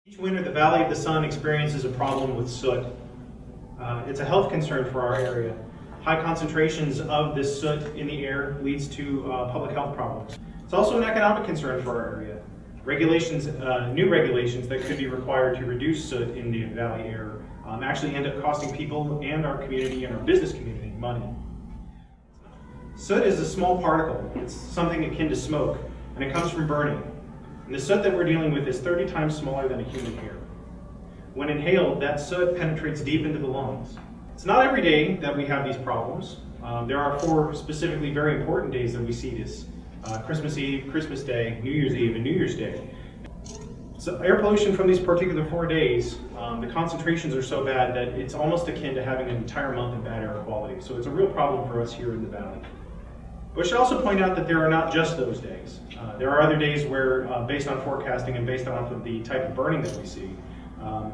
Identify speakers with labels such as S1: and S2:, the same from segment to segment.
S1: Each winter, the Valley of the Sun experiences a problem with soot. It's a health concern for our area. High concentrations of this soot in the air leads to public health problems. It's also an economic concern for our area. New regulations that could be required to reduce soot in the valley air actually end up costing people and our community and our business community money. Soot is a small particle. It's something akin to smoke, and it comes from burning. And the soot that we're dealing with is 30 times smaller than a human hair. When inhaled, that soot penetrates deep into the lungs. It's not every day that we have these problems. There are 4 specifically very important days that we see this. Christmas Eve, Christmas Day, New Year's Eve, and New Year's Day. So air pollution from these particular 4 days, the concentrations are so bad that it's almost akin to having an entire month of bad air quality. So it's a real problem for us here in the valley. But we should also point out that there are not just those days. There are other days where, based on forecasting and based on the type of burning that we see,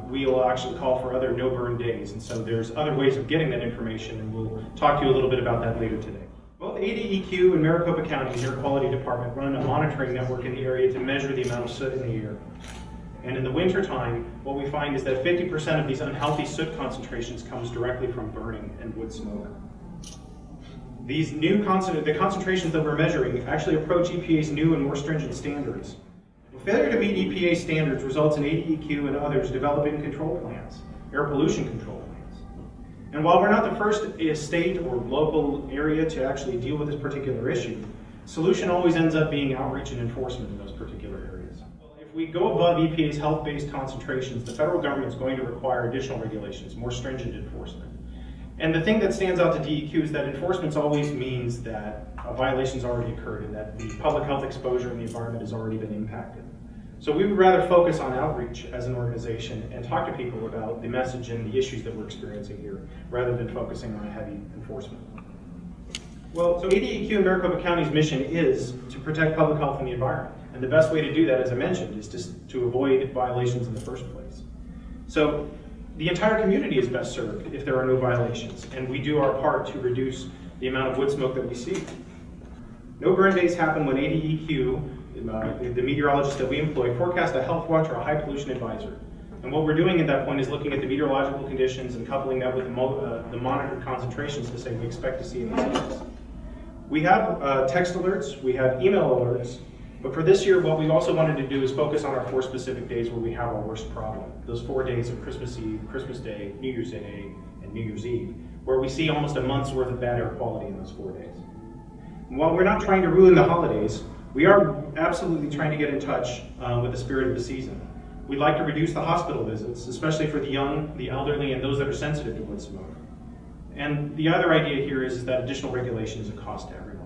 S1: we will actually call for other no-burn days. And so there's other ways of getting that information, and we'll talk to you a little bit about that later today. Both ADEQ and Maricopa County's Air Quality Department run a monitoring network in the area to measure the amount of soot in the air. And in the wintertime, what we find is that 50% of these unhealthy soot concentrations comes directly from burning and wood smoke. These the concentrations that we're measuring actually approach EPA's new and more stringent standards. Failure to meet EPA standards results in ADEQ and others developing control plans, air pollution control plans. And while we're not the first state or local area to actually deal with this particular issue, the solution always ends up being outreach and enforcement in those particular areas. If we go above EPA's health-based concentrations, the federal government is going to require additional regulations, more stringent enforcement. And the thing that stands out to DEQ is that enforcement always means that a violation's already occurred and that the public health exposure in the environment has already been impacted. So we would rather focus on outreach as an organization and talk to people about the message and the issues that we're experiencing here, rather than focusing on heavy enforcement. Well, so ADEQ and Maricopa County's mission is to protect public health and the environment. And the best way to do that, as I mentioned, is to avoid violations in the first place. So the entire community is best served if there are no violations, and we do our part to reduce the amount of wood smoke that we see. No burn days happen when ADEQ, the meteorologist that we employ, forecast a health watch or a high pollution advisor. And what we're doing at that point is looking at the meteorological conditions and coupling that with the monitored concentrations to say we expect to see in these areas. We have text alerts, we have email alerts, but for this year, what we also wanted to do is focus on our 4 specific days where we have our worst problem. Those 4 days of Christmas Eve, Christmas Day, New Year's Day, and New Year's Eve, where we see almost a month's worth of bad air quality in those 4 days. And while we're not trying to ruin the holidays, we are absolutely trying to get in touch with the spirit of the season. We'd like to reduce the hospital visits, especially for the young, the elderly, and those that are sensitive to wood smoke. And the other idea here is that additional regulation is a cost to everyone.